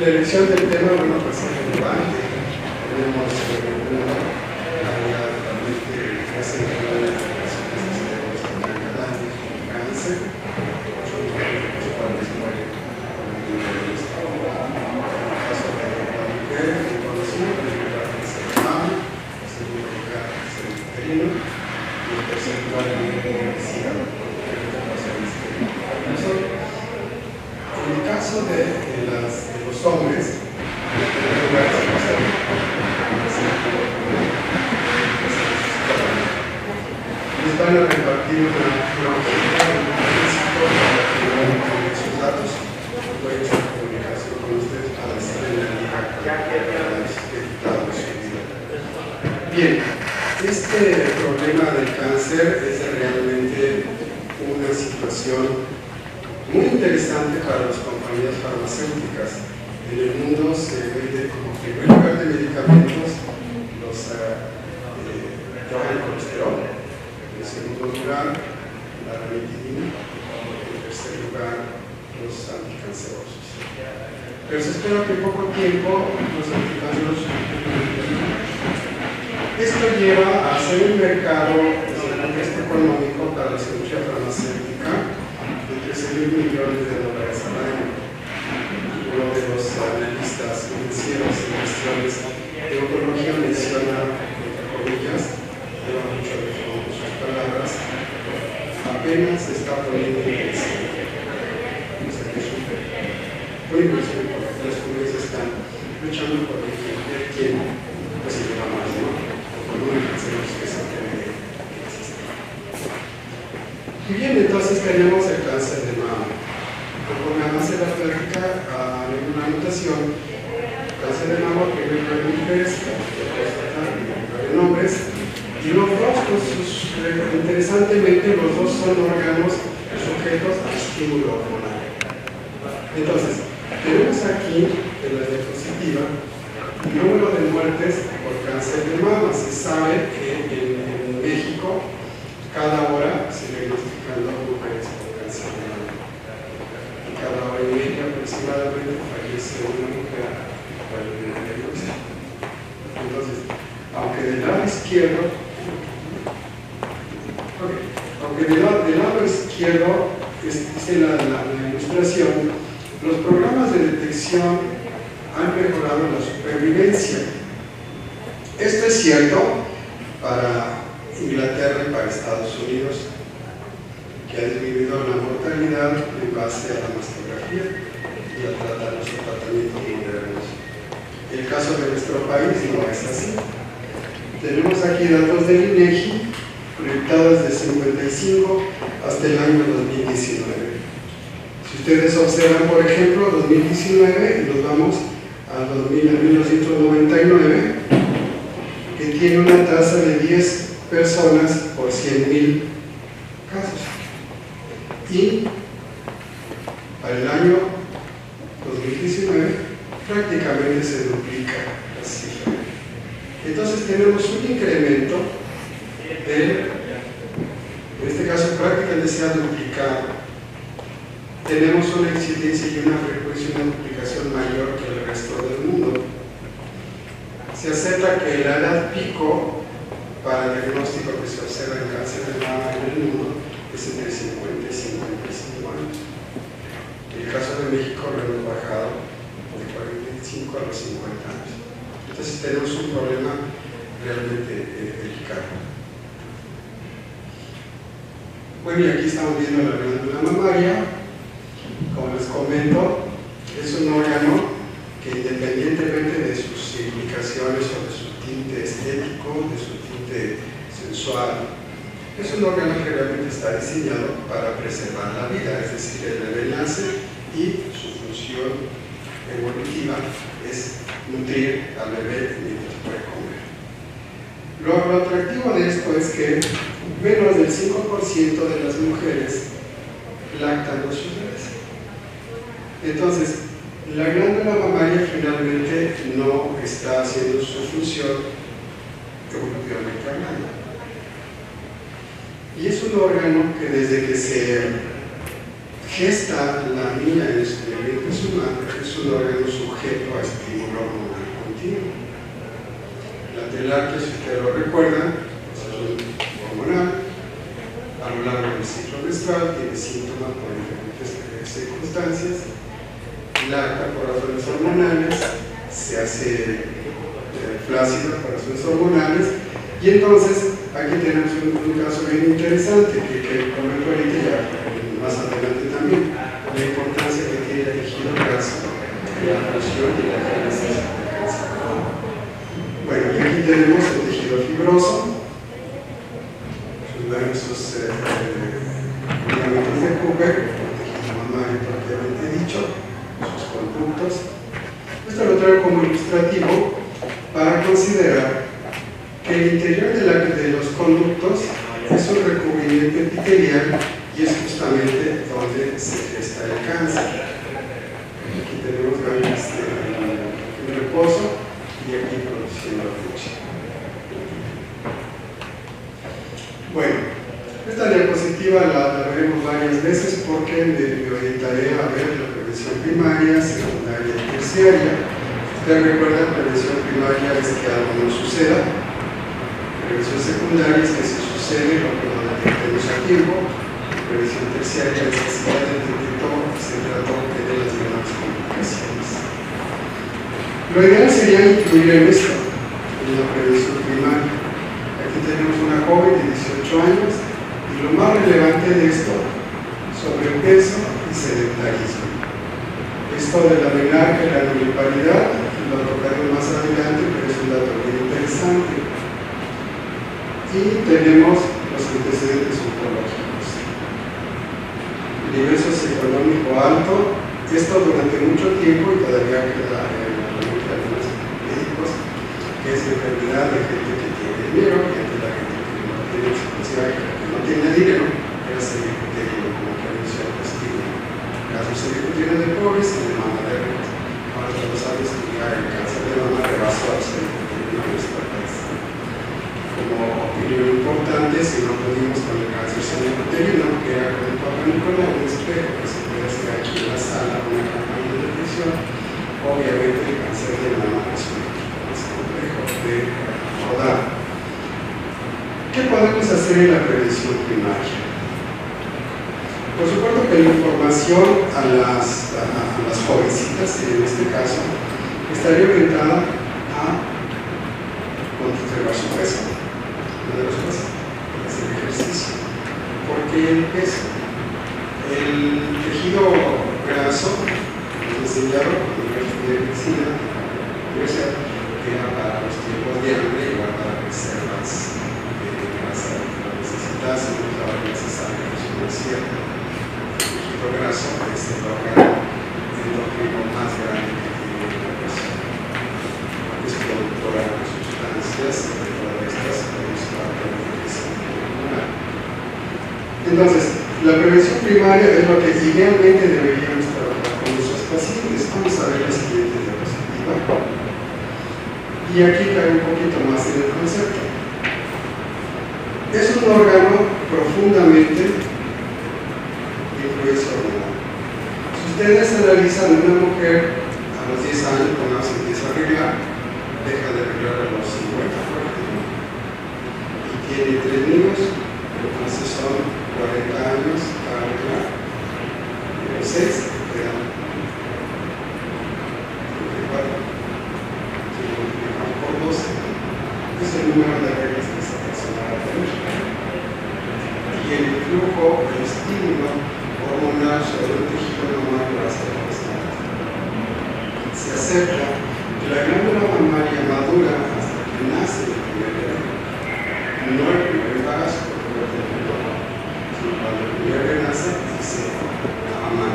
La elección del tema, bueno, pues es relevante. Tenemos la realidad totalmente casi de las personas que se deben cada año con cáncer, 8 millones de cuales mueren por el caso de la mujer, el conocido, en primer lugar es el mama, en segundo lugar es el uterino, y en tercer lugar el hígado. En el caso de los hombres, les van a repartir una hojita de un principio para que sus datos pueden estar en comunicación con ustedes para estar en la liga para disfrutar de su vida. Bien, este problema del cáncer es realmente una situación muy interesante para las compañías farmacéuticas. En el mundo se vende como primer lugar de medicamentos los el colesterol, en segundo lugar la ranitidina, en tercer lugar los anticancerosos. Pero se espera que en poco tiempo los anticancerosos. Esto lleva a hacer un mercado desde el punto de vista económico para la industria farmacéutica de $13,000 millones al año. Uno de los analistas financieros en cuestiones de oncología menciona, entre comillas, lleva mucho de fondo sus palabras, apenas se está poniendo en presencia. O sea que es muy impresionante porque las comunidades están luchando por ver quién pues se lleva más, ¿no? O por un cáncer que se cree que existe. Y bien, entonces tenemos el cáncer de mama. Conforme avance la plática, haré una anotación. Cáncer de mama, primer lugar en mujeres, en hombres, y los dos, pues, interesantemente, los dos son órganos sujetos a estímulo hormonal. Entonces, tenemos aquí en la diapositiva el número de muertes por cáncer de mama. Se sabe que en México, cada hora se diagnosticando mujeres por cáncer de mama. Y cada hora y media aproximadamente fallece una mujer por el diagnóstico. Entonces, aunque del lado izquierdo, del lado izquierdo dice la ilustración, los programas de detección han mejorado la supervivencia. Esto es cierto para Inglaterra y para Estados Unidos, que ha disminuido la mortalidad en base a la mastografía y a los tratamientos modernos. El caso de nuestro país no es así. Tenemos aquí datos del INEGI proyectados de 55 hasta el año 2019. Si ustedes observan, por ejemplo, 2019, y nos vamos a 1999, que tiene una tasa de 10 personas por 100,000 casos. Y para el año 2019 prácticamente se duplica la cifra. Entonces tenemos un incremento en este caso prácticamente se ha duplicado. Tenemos una incidencia y una frecuencia, una duplicación mayor que el resto del mundo. Se acepta que la edad pico para el diagnóstico que se observa en cáncer de mama en el mundo es entre 50 y 55 años. En el caso de México lo hemos bajado de 45 a los 50 años. Entonces tenemos un problema realmente delicado. Bueno, y aquí estamos viendo la glándula mamaria. Como les comento, es un órgano que independientemente de sus implicaciones o de su tinte estético, de su tinte sensual, es un órgano que realmente está diseñado para preservar la vida, es decir, el bebé nace y su función evolutiva es nutrir al bebé mientras puede comer. Lo atractivo de esto es que menos del 5% de las mujeres lactan a sus bebés. Entonces, la glándula mamaria finalmente no está haciendo su función evolutivamente hablando. Y es un órgano que desde que se gesta la niña en su vientre es un órgano sujeto a estímulo hormonal continuo. La telar, que si ustedes lo recuerdan, es un hormonal. A lo largo del ciclo menstrual tiene síntomas por diferentes circunstancias. Lacta por razones hormonales, se hace flácida por razones hormonales, y entonces aquí tenemos un caso bien interesante que comento ahorita ya más adelante también, la importancia que tiene el tejido graso en la función y la génesis del cáncer. Bueno, y aquí tenemos el tejido fibroso, sus filamentos de Cooper, el tejido mamario propiamente dicho, sus conductos. Esto lo traigo como ilustrativo para considerar que el interior de los conductos es un recubrimiento epitelial y es justamente donde se gesta el cáncer. Aquí tenemos ganglios en reposo y aquí produciendo leche. Bueno, esta diapositiva la veremos varias veces porque me orientaré a ver la prevención primaria, secundaria y terciaria. Ustedes recuerdan, prevención primaria es que algo no suceda, prevención secundaria es que si sucede lo detectemos a tiempo, prevención terciaria es que si ya detectó, se trató de las demás complicaciones. Lo ideal sería incluir en esto, en la prevención primaria. Aquí tenemos una joven de 18 años y lo más relevante de esto, sobrepeso y sedentarismo. Esto de la menarca y la nulliparidad lo tocaremos más adelante, pero es un dato muy interesante. Y tenemos los antecedentes oncológicos. Nivel socioeconómico alto, esto durante mucho tiempo y todavía queda en la mente de algunos médicos, que es enfermedad de gente que tiene dinero y de la gente que no tiene, que no tiene dinero, era cervicuterino como prevención positiva. Casos cervicuterinos de pobres y de mama de renta. Ahora todos saben estudiar el cáncer de mama rebasó al cervicuterino en nuestro país. Como opinión importante, si no pudimos con el cáncer cervicuterino, que era con el Papa Nicolau, un espejo que se puede hacer aquí en la sala, una campaña de nutrición, obviamente el cáncer de mama es un equipo más complejo de abordar. ¿Qué podemos hacer en la prevención primaria? Por supuesto que la información a las jovencitas, en este caso, estaría orientada a controlar su peso. Una de las cosas es hacer ejercicio. Porque el peso, el tejido graso, nos enseñaron en la medicina, que era para los tiempos de hambre y guardar reservas de grasa que lo necesitase, no estaba necesario que eso no es cierto. El tejido graso es el órgano endocrino más grande que tiene la persona. Es productora de sustancias, de todas estas, es parte de la hormonal. Entonces, la prevención primaria es lo que idealmente deberíamos trabajar con nuestros pacientes. Vamos a ver la siguiente diapositiva. Y aquí cae un poquito más en el concepto. Es un órgano profundamente de influencia hormonal. Si ustedes analizan una mujer a los 10 años, cuando se empieza a arreglar, deja de arreglar a los 50, por ejemplo, y tiene 3 niños, entonces son 40 años para arreglar, y los 6 quedan 34, si lo multiplicamos por 12, es el número de reglas que esa persona va a tener. Y el flujo, el estímulo hormonal sobre el tejido mamario va a ser constante. Se acepta que la glándula mamaria madura hasta que nace el primer bebé, no el primer embarazo, sino cuando el primer bebé nace, dice la mamá.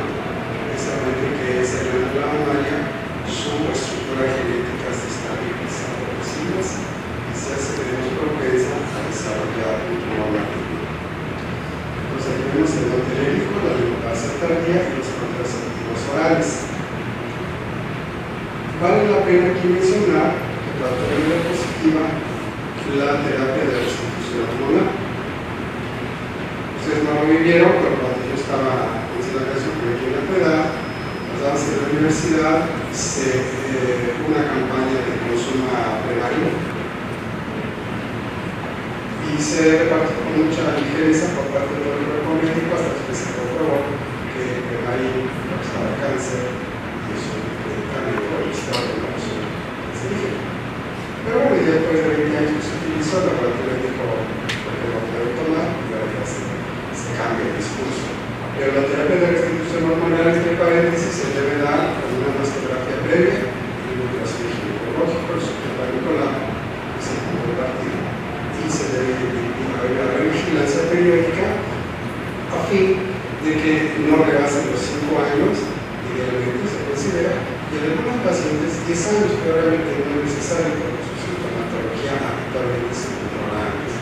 Precisamente que esa glándula mamaria, su estructura genética se está realizando posibles y se hace menos propensa a desarrollar un tumor maligno. Entonces aquí vemos el dotelérico, la menopausia tardía y los contraceptivos orales. Vale la pena aquí mencionar que para tener positiva la terapia de restitución hormonal. Ustedes no lo vivieron, pero cuando yo estaba en la canción que en la edad, estábamos en la universidad, una campaña de consumo primario y se repartió con mucha ligereza por parte de todo el cuerpo médico hasta que se comprobó que primario causaba cáncer y eso también por el estado de la persona cancerígena. Pero bueno, ya después de 20 años que se utilizó, la parte médico porque no puede tomar, y se cambia el discurso. Pero la terapia de restitución hormonal, entre paréntesis, se debe dar con una mastografía previa, un ultrasonido ginecológico, el subterráneo que es el punto de partida, y se debe haber una vigilancia periódica a fin de que no rebasen los 5 años, idealmente se considera, y en algunos pacientes 10 años, pero realmente no es necesario porque su sintomatología habitualmente se controla antes.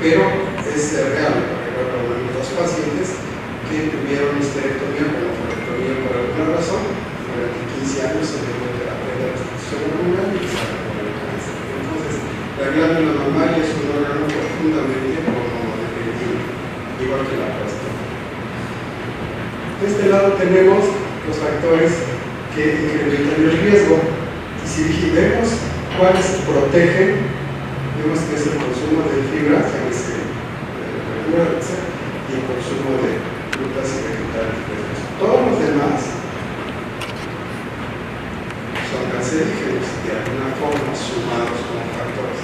Pero es real, porque recuerdo dos pacientes que tuvieron histerectomía o nephrectomía por alguna razón, durante 15 años se dio terapia de restitución hormonal y se con el cáncer. Entonces, la glándula mamaria es un órgano profundamente hormonodependiente, igual que la próstata. De este lado tenemos los factores que incrementan el riesgo. Y si vemos cuáles protegen, vemos que es el consumo de fibra, ya que se verdura, y el consumo de frutas y vegetales frescos. Todos los demás son cancerígenos de alguna forma sumados como factores.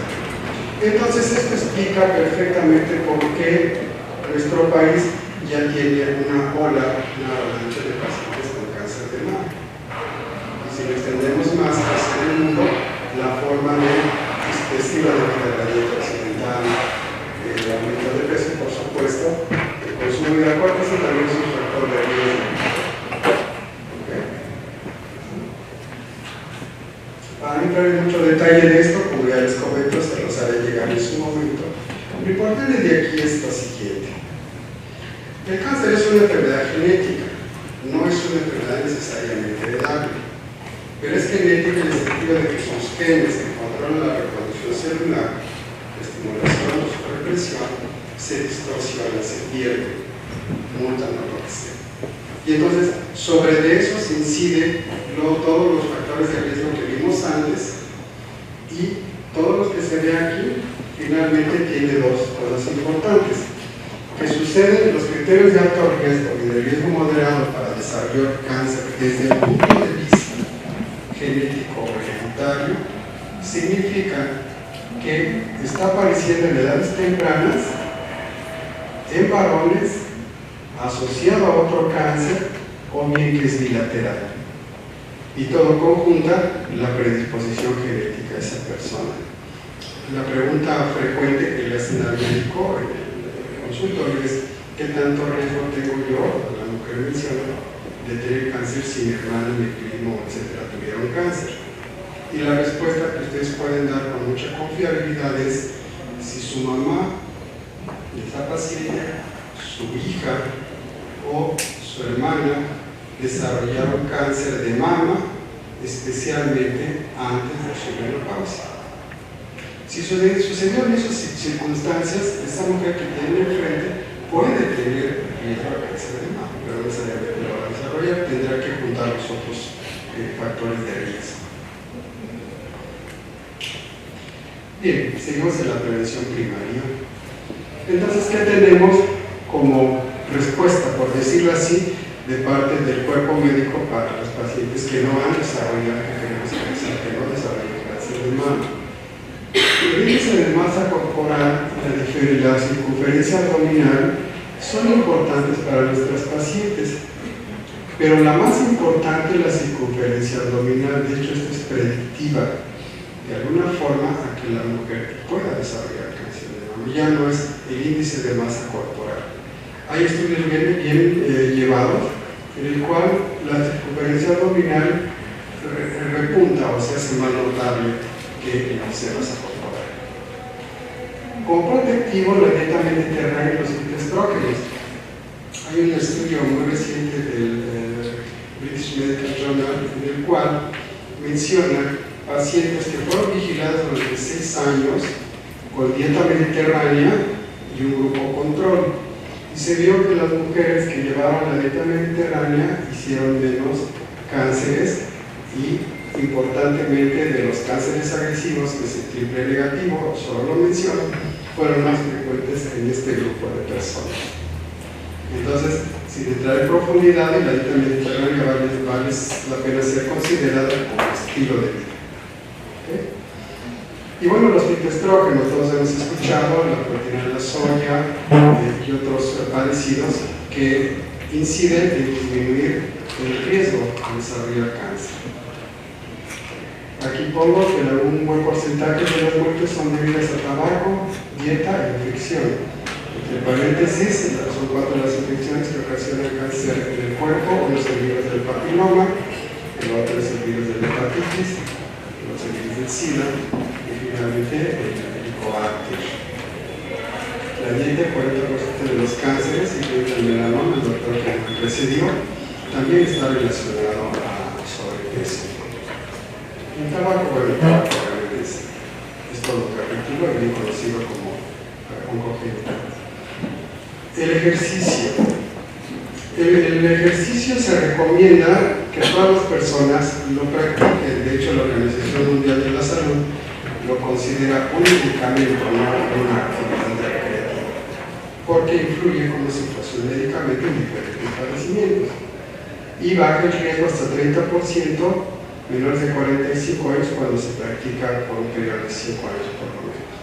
Entonces esto explica perfectamente por qué nuestro país ya tiene una avalancha de pacientes con cáncer de mama. Y si lo extendemos más hacia el mundo, la forma expresiva de la dieta occidental, el aumento de peso, por supuesto, el consumo de alcohol, eso también es un factor de riesgo. ¿Okay? Para no entrar en mucho detalle en esto, como ya les comento, se los haré llegar en su momento. Lo importante de aquí es lo siguiente. El cáncer es una enfermedad genética, no es una enfermedad necesariamente heredable, pero es genética en el sentido de que sus genes que controlan la reproducción celular, la estimulación o su represión, se distorsionan, se pierden, mutan o lo que sea. Y entonces, sobre eso se incide todos los factores de riesgo que vimos antes, y todos los que se ve aquí, finalmente tiene dos cosas importantes. Que suceden los criterios de alto riesgo y de riesgo moderado para desarrollar cáncer desde el punto de vista genético o hereditario, significa que está apareciendo en edades tempranas, en varones, asociado a otro cáncer, o bien que es bilateral. Y todo conjunta la predisposición genética de esa persona. La pregunta frecuente que le hacen al médico en el consultorio es: ¿qué tanto riesgo tengo yo, la mujer menciona, de tener cáncer si mi hermano, mi primo, etcétera, tuvieron cáncer? Y la respuesta que ustedes pueden dar con mucha confiabilidad es: si su mamá, esta paciente, su hija o su hermana desarrollaron cáncer de mama, especialmente antes de su menopausia. Si sucedió en esas circunstancias, esta mujer que tiene enfrente puede tener riesgo de cáncer de mama, pero no necesariamente lo va a desarrollar, tendrá que juntar los otros factores de riesgo. Bien, seguimos en la prevención primaria. Entonces, ¿qué tenemos como respuesta, por decirlo así, de parte del cuerpo médico para los pacientes que no han desarrollado, que no desarrollan cáncer de mama? El índice de masa corporal, la circunferencia abdominal son importantes para nuestras pacientes, pero la más importante es la circunferencia abdominal. De hecho, esta es predictiva de alguna forma a que la mujer pueda desarrollar cáncer de mama. Ya no es el índice de masa corporal. Hay estudios bien llevados en el cual la circunferencia abdominal repunta o se hace más notable que el índice de masa corporal. Como protectivo, la dieta mediterránea y los fitoestrógenos. Hay un estudio muy reciente del British Medical Journal en el cual menciona pacientes que fueron vigilados durante 6 años con dieta mediterránea y un grupo control. y se vio que las mujeres que llevaban la dieta mediterránea hicieron menos cánceres y, importantemente, de los cánceres agresivos, que es el triple negativo, solo lo menciono, fueron más frecuentes en este grupo de personas. Entonces, sin entrar en profundidad, la dieta mediterránea vale la pena ser considerada como estilo de vida. ¿Okay? Y bueno, los fitoestrógenos, todos hemos escuchado, la proteína de la soya y otros parecidos que inciden en disminuir el riesgo de desarrollar cáncer. Aquí pongo que un buen porcentaje de las muertes son debidas a tabaco, dieta e infección. Entre paréntesis, son 4 las infecciones que ocasionan cáncer en el cuerpo. Uno es el virus del papiloma, el otro es el virus de la hepatitis, el otro es el virus del SIDA y finalmente el helicobacter. La dieta, 40% de los cánceres, incluido el melanoma, el doctor que me precedió, también está relacionado a sobrepeso. El tabaco, bueno, el tabaco realmente es todo un capítulo, bien conocido como oncogénico. El ejercicio. El ejercicio se recomienda que todas las personas lo practiquen. De hecho, la Organización Mundial de la Salud lo considera un medicamento, no una actividad recreativa, porque influye como si fuese un medicamento en diferentes padecimientos y baja el riesgo hasta 30% menores de 45 años cuando se practica por un periodo de 5 años por lo menos.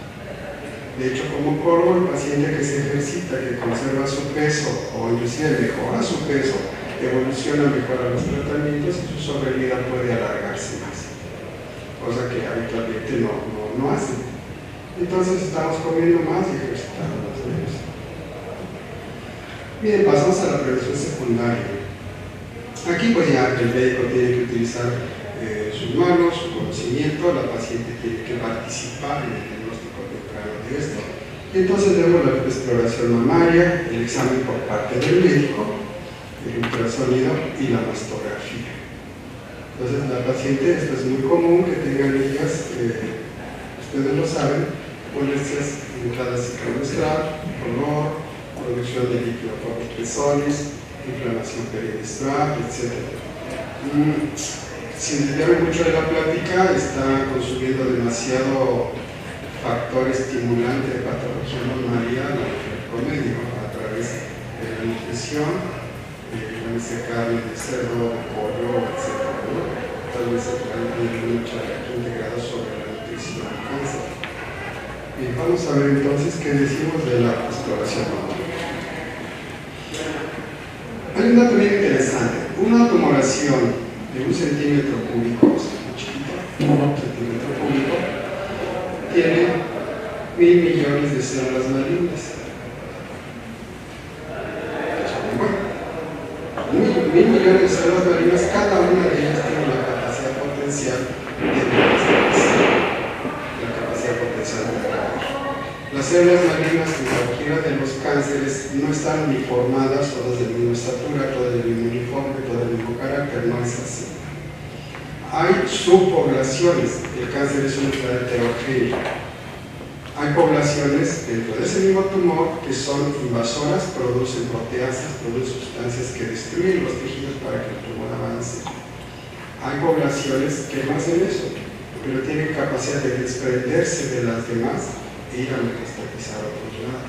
De hecho, como oncólogo, el paciente que se ejercita, que conserva su peso o inclusive mejora su peso, evoluciona mejor a los tratamientos y su sobrevida puede alargarse más, cosa que habitualmente no hacen. Entonces estamos comiendo más y ejercitando menos. Bien, pasamos a la prevención secundaria. Aquí pues ya el médico tiene que utilizar sus manos, su conocimiento, la paciente tiene que participar en el diagnóstico temprano de esto. Y entonces vemos la exploración mamaria, el examen por parte del médico, el ultrasonido y la mastografía. Entonces la paciente, esto es muy común que tengan ellas, ustedes lo saben, molestias en cada ciclo menstrual, dolor, producción de líquido por los pezones, inflamación perimenstrual, etc. Sin desviarme mucho de la plática, está consumiendo demasiado factor estimulante de patología mamaria el promedio a través de la nutrición, carne de cerdo, de pollo, etc. ¿no? Tal vez hay mucha integrada sobre la nutrición del cáncer. Bien, vamos a ver entonces qué decimos de la exploración mamaria. Hay un dato bien interesante. Una tumoración de 1 centímetro cúbico, muy chiquito, 1 centímetro cúbico, tiene 1.000 millones de células malignas. Bueno, 1.000 millones de células malignas, cada una de ellas tiene la capacidad potencial de atacar. Las células malignas en cualquiera de los cánceres no están uniformadas, todas de la misma estatura, todas del mismo uniforme, todas del mismo carácter, no es así. Hay subpoblaciones, el cáncer es una enfermedad heterogénea. Hay poblaciones dentro de ese mismo tumor que son invasoras, producen proteasas, producen sustancias que destruyen los tejidos para que el tumor avance. Hay poblaciones que no hacen eso, pero tienen capacidad de desprenderse de las demás e ir a metastatizar a otros lados.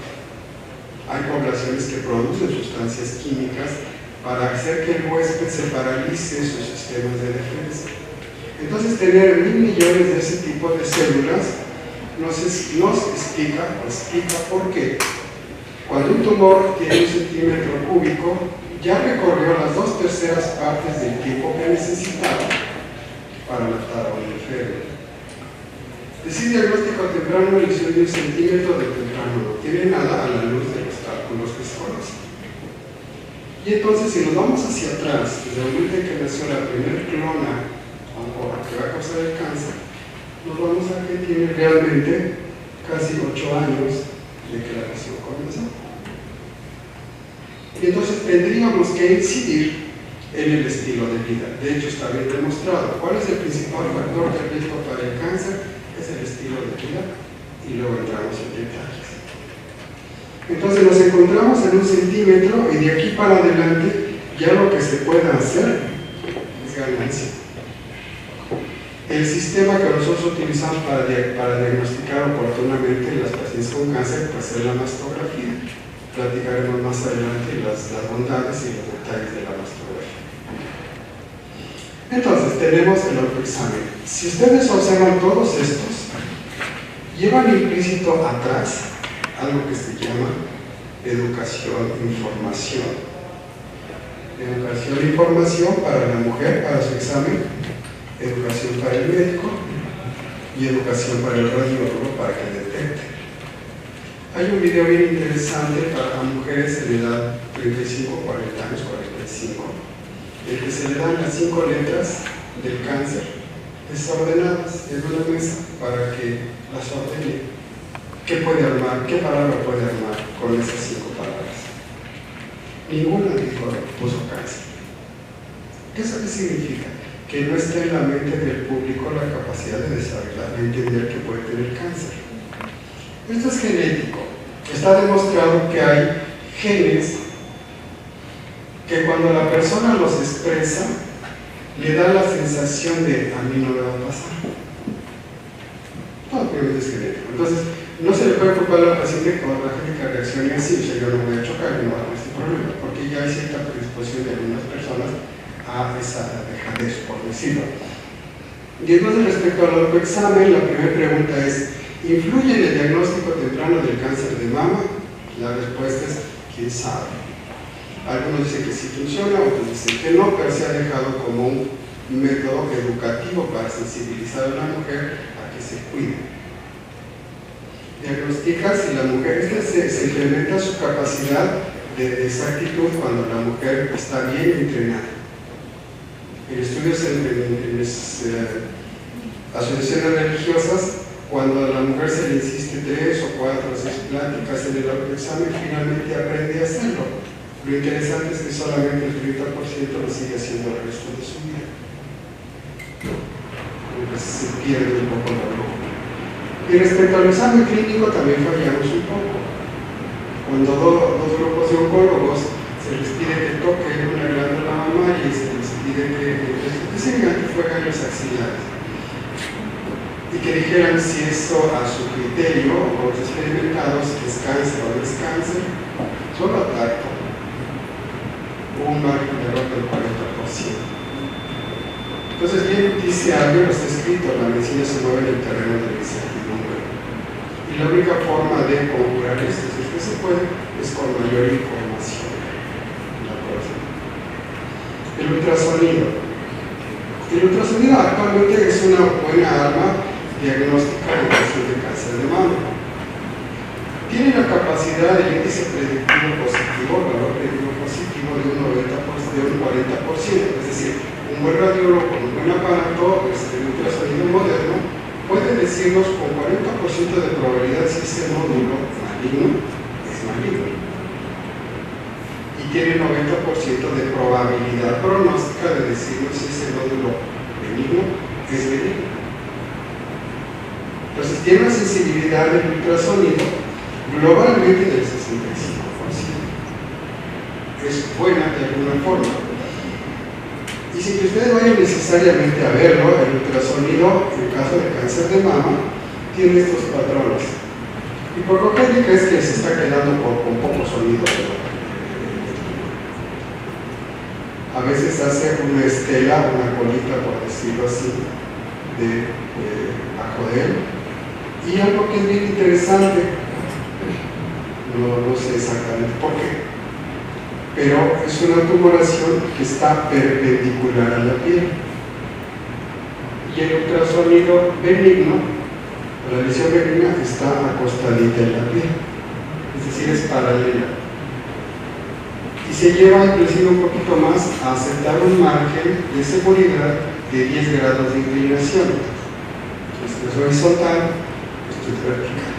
Hay poblaciones que producen sustancias químicas para hacer que el huésped se paralice sus sistemas de defensa. Entonces, tener 1.000 millones de ese tipo de células nos explica por qué. Cuando un tumor tiene 1 centímetro cúbico, ya recorrió las 2/3 partes del tiempo que necesitaba para matar a un enfermo. Decir diagnóstico temprano, elección de 1 centímetro de temprano no tiene nada a la luz de los cálculos que se conocen. Y entonces, si nos vamos hacia atrás, desde el momento en que nació la primera clona que va a causar el cáncer, nos vamos a que tiene realmente casi 8 años de que la nación comenzó. Y entonces tendríamos que incidir en el estilo de vida. De hecho, está bien demostrado. ¿Cuál es el principal factor de riesgo para el cáncer? Es el estilo de vida, y luego entramos en detalles. Entonces nos encontramos en 1 centímetro y de aquí para adelante ya lo que se pueda hacer es ganancia. El sistema que nosotros utilizamos para diagnosticar oportunamente las pacientes con cáncer pues es la mastografía. Platicaremos más adelante las bondades y los detalles de la mastografía. Entonces tenemos el autoexamen. Si ustedes observan todos estos, llevan implícito atrás algo que se llama educación, información. Educación e información para la mujer, para su examen, educación para el médico y educación para el radiólogo para que detecte. Hay un video bien interesante para mujeres de edad 35, 40 años, 45, en que se le dan las 5 letras del cáncer desordenadas en una mesa para que las ordene. ¿Qué puede armar? ¿Qué palabra puede armar con esas 5 palabras? Ninguna dijo puso cáncer. ¿Eso qué significa? Que no está en la mente del público la capacidad de desarrollar, de entender que puede tener cáncer. Esto es genético. Está demostrado que hay genes que cuando la persona los expresa, le da la sensación de a mí no me va a pasar. Todo es genético. Entonces, no se le puede culpar a la paciente cuando la gente que reaccione así, o sea, yo no voy a chocar, no va a tener este problema, porque ya hay cierta predisposición de algunas personas a esa dejadez, por decirlo. Y entonces, respecto al autoexamen, la primera pregunta es: ¿influye en el diagnóstico temprano del cáncer de mama? La respuesta es: ¿quién sabe? Algunos dicen que sí funciona, otros dicen que no, pero se ha dejado como un método educativo para sensibilizar a la mujer a que se cuide. Diagnostica si la mujer, se incrementa su capacidad de exactitud cuando la mujer está bien entrenada. En estudios en asociaciones religiosas, cuando a la mujer se le insiste 3 o 4 o 6 pláticas en el autoexamen, finalmente aprende a hacerlo. Lo interesante es que solamente el 30% lo sigue haciendo el resto de su vida. Entonces se pierde un poco la broma. Y respecto al examen clínico también fallamos un poco. Cuando dos grupos de oncólogos se les pide que toquen una glándula mamaria y se les pide que se digan que fue ganglios axilares y que dijeran si eso a su criterio o los experimentados es cáncer o no es cáncer, solo ataco hubo un margen de error del 40%. Entonces, bien dice algo, está escrito, la medicina se mueve en el terreno de la incertidumbre. Y la única forma de conjurar esto, si es que se puede, es con mayor información. El ultrasonido. El ultrasonido actualmente es una buena arma diagnóstica de casos de cáncer de mama. Tiene la capacidad del índice predictivo positivo, el valor predictivo positivo de un 40%, es decir, un buen radiólogo con un buen aparato, el ultrasonido moderno, puede decirnos con 40% de probabilidad si ese nódulo maligno es maligno. Y tiene 90% de probabilidad pronóstica de decirnos si ese nódulo benigno es benigno. Entonces tiene una sensibilidad del ultrasonido globalmente del 65%. Es buena de alguna forma. Y sin que ustedes vayan necesariamente a verlo, el ultrasonido, en el caso de cáncer de mama, tiene estos patrones. Y por lógica es que se está quedando con poco sonido. A veces hace una estela, una colita, por decirlo así, bajo de él. Y algo que es bien interesante, no sé exactamente por qué, pero es una tumoración que está perpendicular a la piel. Y el ultrasonido benigno, la lesión benigna, está acostadita en la piel, es decir, es paralela. Y se lleva inclusive un poquito más a aceptar un margen de seguridad de 10 grados de inclinación. Esto es horizontal, esto es vertical.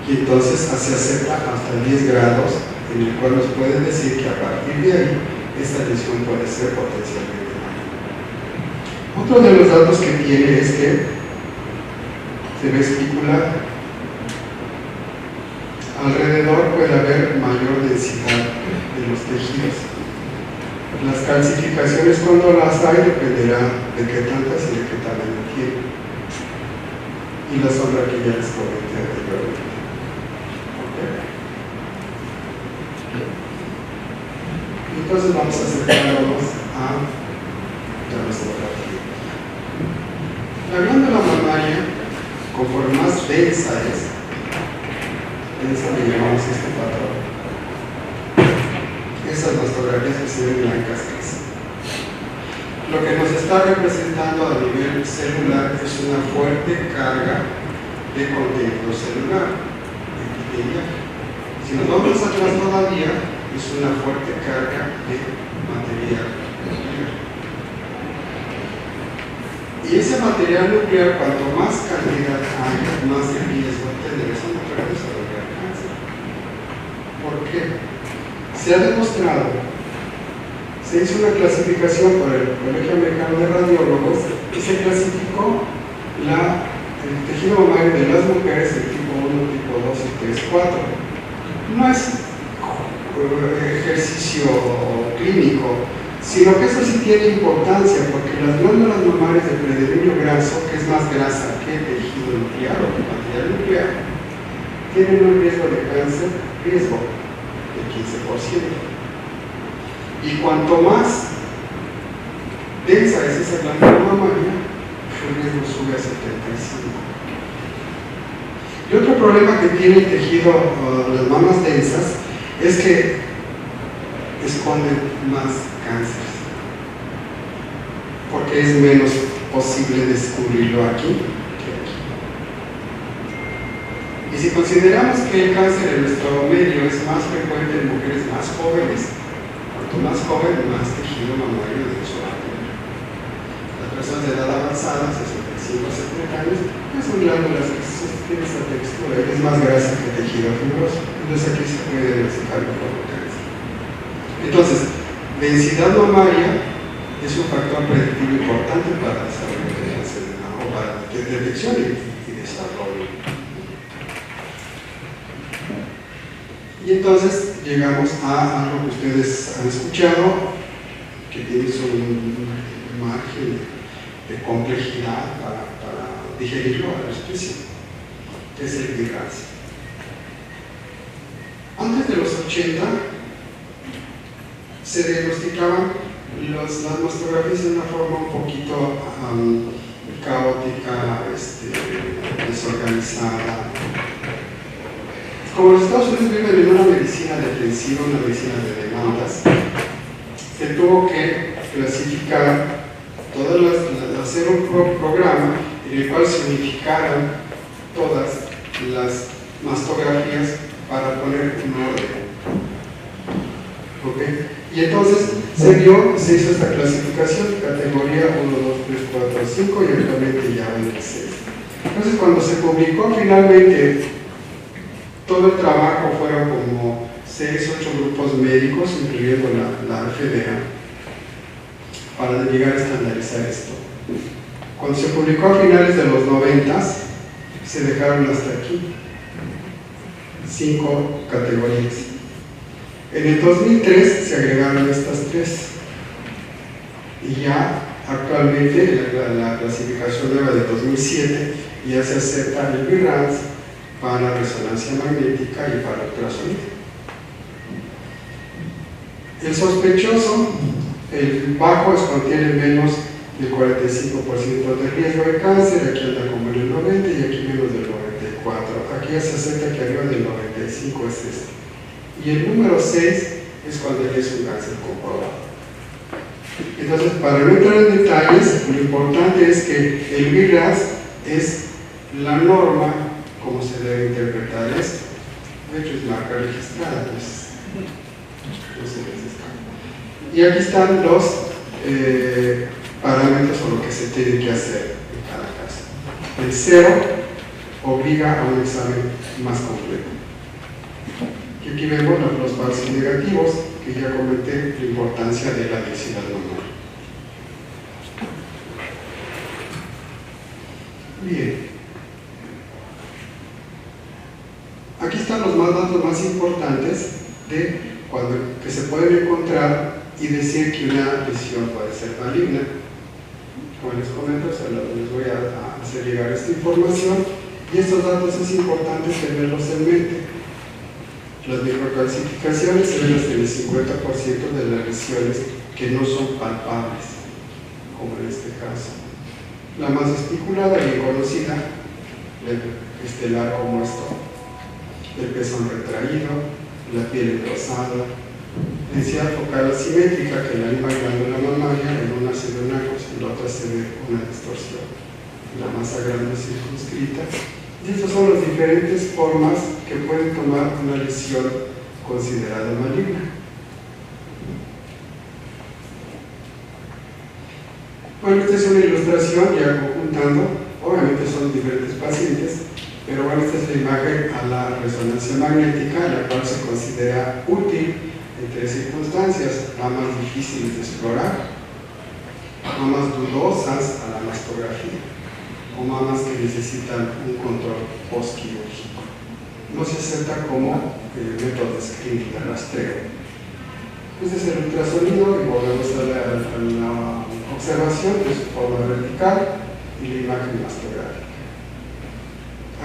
Y entonces se acepta hasta 10 grados, en el cual nos pueden decir que a partir de ahí esta lesión puede ser potencialmente maligna. Otro de los datos que tiene es que se ve especular. alrededor puede haber mayor densidad de los tejidos. Las calcificaciones, cuando las hay, dependerá de qué tantas y de qué tamaño tienen. Y la sombra que ya les comenté anteriormente. Entonces vamos a acercarnos a la mastografía. La glándula mamaria, conforme más densa es, densa le llamamos este patrón. Esas mastografías que se ven blancas casi. Lo que nos está representando a nivel celular es una fuerte carga de contenido celular, epitelial. Si nos vamos atrás todavía, es una fuerte carga de material nuclear. Y ese material nuclear, cuanto más cantidad hay, más de riesgo tendrá esa mujer de desarrollar cáncer. ¿Por qué? Se ha demostrado, se hizo una clasificación por el Colegio Americano de Radiólogos y se clasificó el tejido mamario de las mujeres en tipo 1, tipo 2 y 3, 4. No es ejercicio clínico, sino que eso sí tiene importancia porque las glándulas mamarias de predominio graso, que es más grasa que tejido nuclear o que material nuclear, tienen un riesgo de cáncer, riesgo del 15%. Y cuanto más densa es esa glándula mamaria, el riesgo sube a 75%. Y otro problema que tiene el tejido, las mamas densas, es que esconden más cáncer, porque es menos posible descubrirlo aquí que aquí. Y si consideramos que el cáncer en nuestro medio es más frecuente en mujeres más jóvenes, cuanto más joven, más tejido mamario de eso va a tener. Las personas de edad avanzada, 65 a 70 años, pues son glándulas que tienen esa textura y es más grasa que tejido fibroso. Entonces aquí se puede diagnosticar mejor el cáncer. Entonces, densidad mamaria es un factor predictivo importante para el desarrollo de cáncer de mama, o para detección y desarrollo. Y entonces llegamos a algo que ustedes han escuchado, que tiene un margen de complejidad para digerirlo a la especie, que es el BRAF. Antes de los 80 se diagnosticaban las mastografías de una forma un poquito caótica, desorganizada. Como los Estados Unidos viven en una medicina defensiva, una medicina de demandas, se tuvo que clasificar hacer un programa en el cual se unificaran todas las mastografías para poner un orden. ¿Okay? Y entonces se hizo esta clasificación, categoría 1, 2, 3, 4, 5 y actualmente ya 26. Entonces cuando se publicó finalmente todo el trabajo, fueron como 6, 8 grupos médicos, incluyendo la FDA, para llegar a estandarizar esto. Cuando se publicó a finales de los 90, se dejaron hasta aquí 5 categorías. En el 2003 se agregaron estas 3 y ya actualmente la clasificación nueva de 2007 ya se acepta el BRAF para resonancia magnética y para ultrasonido. El sospechoso, el bajo, es cuando tiene menos del 45% de riesgo de cáncer, aquí anda como en el 90 y aquí menos del 94. Aquí ya se acepta que arriba del 95 es este. Y el número 6 es cuando es un cáncer comprobado. Entonces, para no entrar en detalles, lo importante es que el BRAF es la norma como se debe interpretar esto. De hecho, es marca registrada, pues, no se les escapa. Y aquí están los parámetros o lo que se tiene que hacer en cada caso. El 0 obliga a un examen más completo. Y aquí vemos los falsos negativos, que ya comenté la importancia de la densidad mamaria. Bien. Aquí están los datos más importantes que se pueden encontrar y decir que una lesión puede ser maligna. Como les comento, les voy a hacer llegar esta información, y estos datos es importante tenerlos en mente. Las microcalcificaciones se ven hasta el 50% de las lesiones que no son palpables, como en este caso. La más especulada y conocida, el estelar como esto, el pezón retraído, la piel engrosada, densidad focal asimétrica, que la misma glándula mamaria en una se ve una cosa, en la otra se ve una distorsión, la masa grande circunscrita. Y estas son las diferentes formas que pueden tomar una lesión considerada maligna. Bueno, esta es una ilustración ya conjuntando, obviamente son diferentes pacientes, pero bueno, esta es la imagen a la resonancia magnética, la cual se considera útil en tres circunstancias: mamas difíciles de explorar, mamas dudosas a la mastografía, o mamas que necesitan un control postquirúrgico. No se acepta como método de screening, de rastreo. Este es el ultrasonido, y volvemos a la observación de su forma vertical y la imagen mastográfica.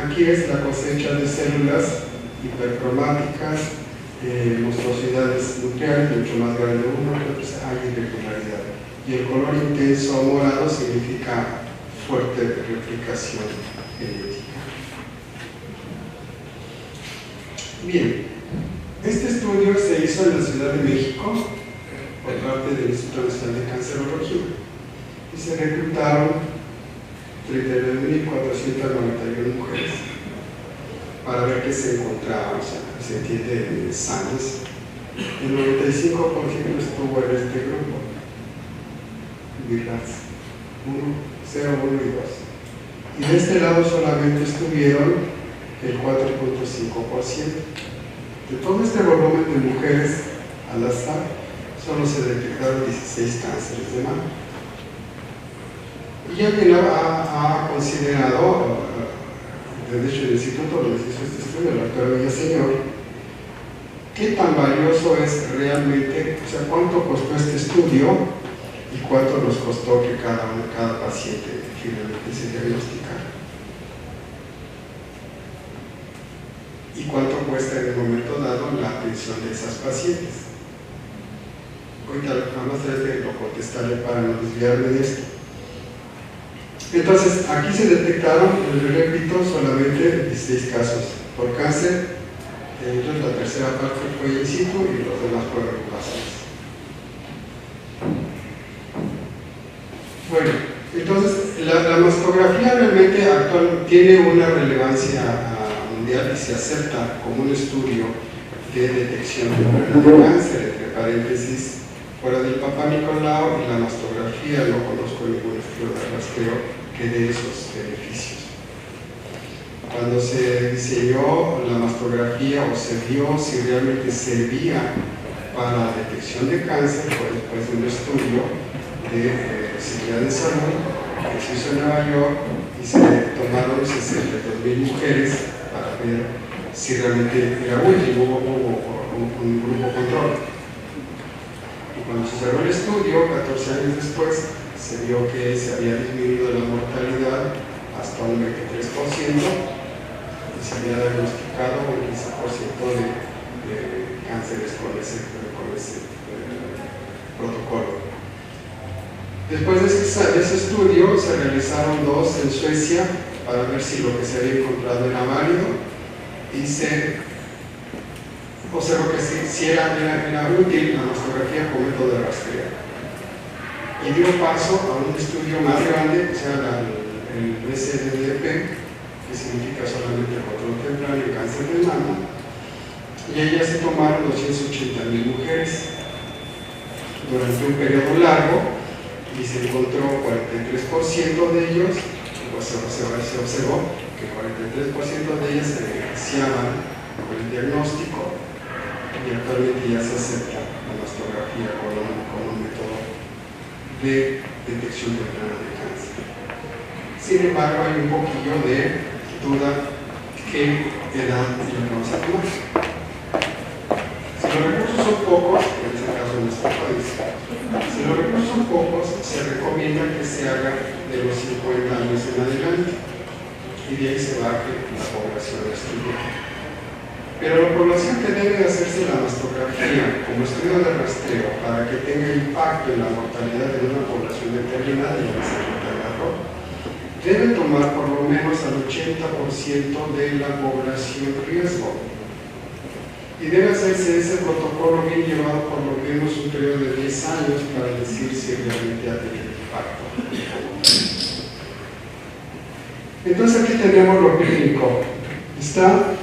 Aquí es la cosecha de células hipercromáticas, monstruosidades nucleares, mucho más grande uno, entonces hay irregularidad. Y el color intenso morado significa fuerte replicación genética. Bien, este estudio se hizo en la Ciudad de México por parte del Instituto Nacional de Cancerología y se reclutaron 39.491 mujeres para ver qué se encontraba, o sea, se entiende sanas. El 95% estuvo en este grupo, BIRATS 1, 0, 1 y 2. Y de este lado solamente estuvieron el 4.5%. De todo este volumen de mujeres al azar, solo se detectaron 16 cánceres de mama. Y alguien ha considerado, de hecho el instituto donde se hizo este estudio, el doctor Villaseñor, qué tan valioso es realmente, o sea, cuánto costó este estudio y cuánto nos costó que cada paciente finalmente se diagnosticara. Y cuánto cuesta en el momento dado la atención de esas pacientes. Ahorita vamos a tratar de lo contestarle para no desviarme de esto. Entonces, aquí se detectaron, repito, solamente 16 casos por cáncer. Entonces, la tercera parte fue in situ y los demás fueron pasados. Bueno, entonces, la mastografía realmente actual tiene una relevancia mundial y se acepta como un estudio de detección de cáncer, entre paréntesis, fuera del Papá Nicolau y la mastografía. No conozco ningún estudio de rastreo que dé esos beneficios. Cuando se diseñó la mastografía o se vio si realmente servía para la detección de cáncer, fue después de un estudio de seguridad de salud que se hizo en Nueva York y se tomaron 62.000 mujeres para ver si realmente era útil. Hubo un grupo control. Y cuando se cerró el estudio, 14 años después, se vio que se había disminuido la mortalidad hasta un 23% y se había diagnosticado un 15% de cánceres con ese protocolo. Después de ese estudio se realizaron dos en Suecia para ver si lo que se había encontrado era válido, y se observó que si era útil la mastografía como método de rastreo. Y dio paso a un estudio más grande, que sea el SDDP, que significa solamente control temprano y cáncer de mama, y ellas se tomaron 280.000 mujeres durante un periodo largo y se encontró 43% de ellos, pues se observó que 43% de ellas se beneficiaban con el diagnóstico, y actualmente ya se acepta la mastografía como un método de detección temprana de cáncer. Sin embargo, hay un poquillo de duda qué edad es lo que vamos a tomar. Si los recursos son pocos, en este caso en nuestro país, si los recursos son pocos, se recomienda que se haga de los 50 años en adelante y de ahí se baje la población estudiante. Pero la población que debe hacerse la mastografía como estudio de rastreo para que tenga impacto en la mortalidad de una población determinada, ya se agarró, debe tomar por lo menos al 80% de la población riesgo. Y debe hacerse ese protocolo bien llevado por lo menos un periodo de 10 años para decir si realmente ha tenido impacto. Entonces aquí tenemos lo clínico. Está.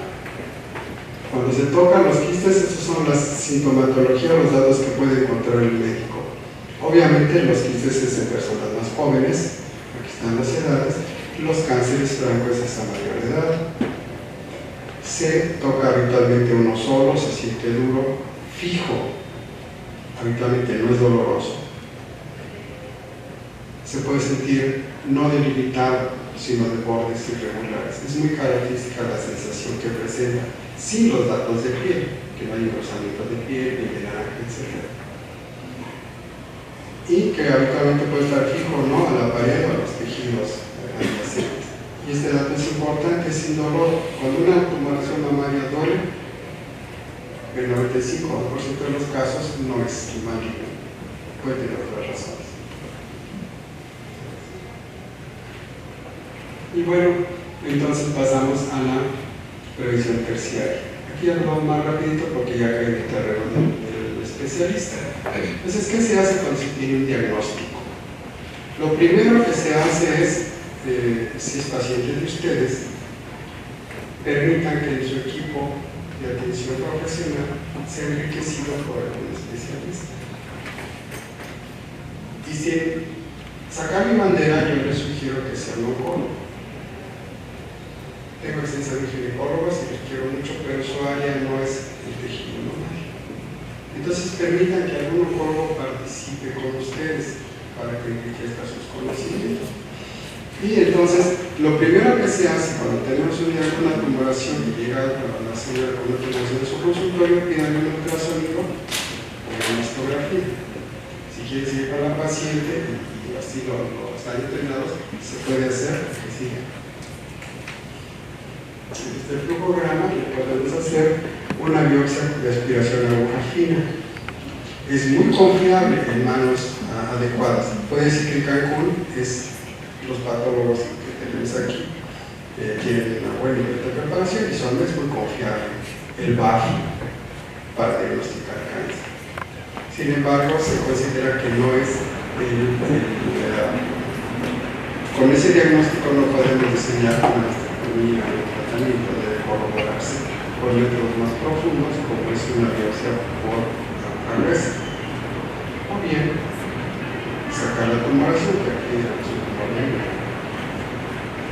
Cuando se tocan los quistes, esas son las sintomatologías, los datos que puede encontrar el médico. Obviamente los quistes es en personas más jóvenes, aquí están las edades, los cánceres francos es a mayor edad. Se toca habitualmente uno solo, se siente duro, fijo, habitualmente no es doloroso. Se puede sentir no delimitado, sino de bordes irregulares. Es muy característica la sensación que presenta, sin los datos de piel, que no hay engrosamiento de piel, ni de naranja, etc. Y que habitualmente puede estar fijo, ¿no?, a la pared o a los tejidos adyacentes. Y este dato es importante, sin dolor. Cuando una tumoración mamaria duele, el 95% de los casos no es maligno, puede tener otras razones. Y bueno, entonces pasamos a la previsión terciaria. Aquí ya lo vamos más rapidito porque ya cae en el terreno del especialista. Entonces, ¿qué se hace cuando se tiene un diagnóstico? Lo primero que se hace es, si es paciente de ustedes, permitan que en su equipo de atención profesional sea enriquecido por algún especialista. Y si sacar mi bandera, yo les sugiero que sea un oncólogo. Tengo extensión de ginecólogos y los quiero mucho, pero su área no es el tejido normal. Entonces permitan que algún oncólogo participe con ustedes para que enriquezca sus conocimientos. Y entonces, lo primero que se hace cuando tenemos una tumoración que llega a la señora con una tumoración de su consultorio, pidan un ultrasonido o una mastografía. Si quieren seguir con la paciente y así lo están entrenados, se puede hacer que siga. En este flujograma le podemos hacer una biopsia de aspiración a aguja fina. Es muy confiable en manos adecuadas. Puede decir que en Cancún los patólogos que tenemos aquí tienen una buena nivel de preparación y son muy confiables el BAF para diagnosticar cáncer. Sin embargo, se considera que no es con ese diagnóstico no podemos diseñar una estrategia de tratamiento, debe corroborarse con métodos más profundos, como es una biopsia por agresión, o bien sacar la tumoración, que aquí es un problema.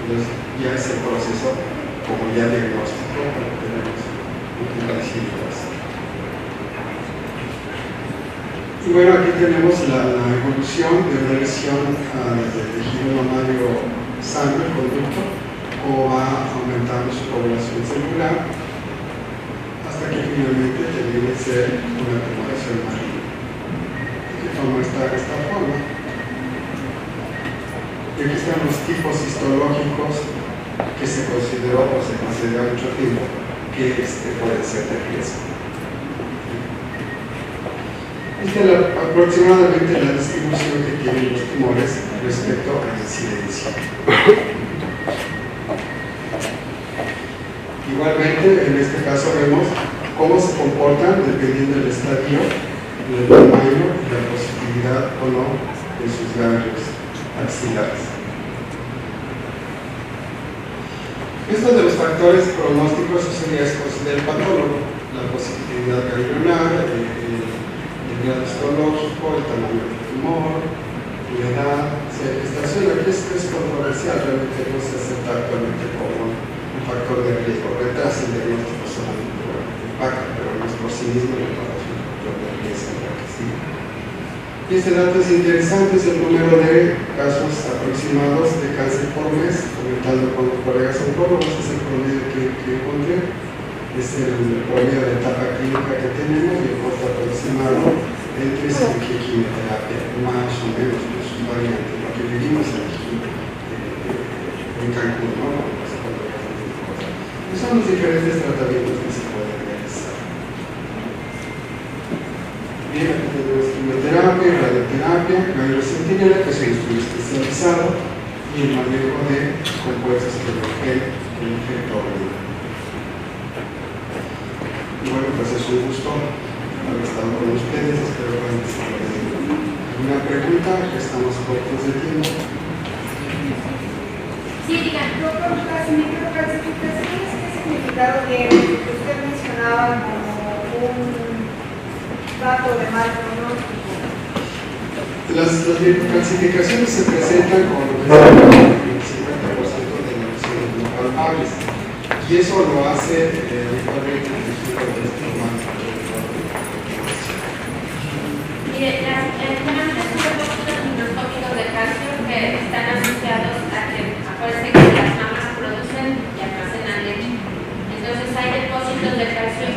Entonces, ya es el proceso como ya diagnóstico para que tenemos un padecimiento así. Y bueno, aquí tenemos la evolución de una lesión desde el tejido mamario sano, el conducto, o va aumentando su población celular hasta que finalmente termine de ser una tumoración maligna. ¿De qué forma está esta forma? Y aquí están los tipos histológicos que se consideró o se considera mucho tiempo que pueden ser de riesgo. Esta es aproximadamente la distribución que tienen los tumores respecto a la incidencia. Igualmente, en este caso vemos cómo se comportan dependiendo del estadio, el tamaño y la positividad o no de sus ganglios axilares. Estos de los factores pronósticos, eso sería considerar el patólogo, la positividad ganglionar, el grado histológico, el tamaño del tumor, la edad, la gestación. Aquí es controversial, realmente no se acepta actualmente como un factor de riesgo. Retrasa el diagnóstico solamente por el impacto, pero no es por sí mismo el factor de riesgo en la que sigue. Y este dato es interesante, es el número de casos aproximados de cáncer por mes, comentando con los colegas oncólogos, es el promedio que encontré, es el promedio de etapa clínica que tenemos y el costo aproximado entre cirugía y quimioterapia, más o menos, pues un variante, lo que vivimos aquí en Cancún, ¿no? Y son los diferentes tratamientos que se pueden realizar. Bien, aquí tenemos quimioterapia, radioterapia, radiosentinela, que es un estudio especializado, y el manejo de compuestos con efecto renal. Y bueno, pues es un gusto haber estado con ustedes, espero que hayan desarrollado alguna pregunta, que estamos cortos de tiempo. Sí, digan, las microclasificaciones, ¿qué significado tiene? Que usted mencionaba como un dato de mal pronóstico. Las microclasificaciones se presentan como lo que se llama el 50% de las lesiones no palpables, y eso lo hace habitualmente el Instituto de Estigma. Mire, las diferentes depósitos microscópicos de calcio que están asociados a que acuérdense que las mamas producen y almacenan leche. Entonces hay depósitos de calcio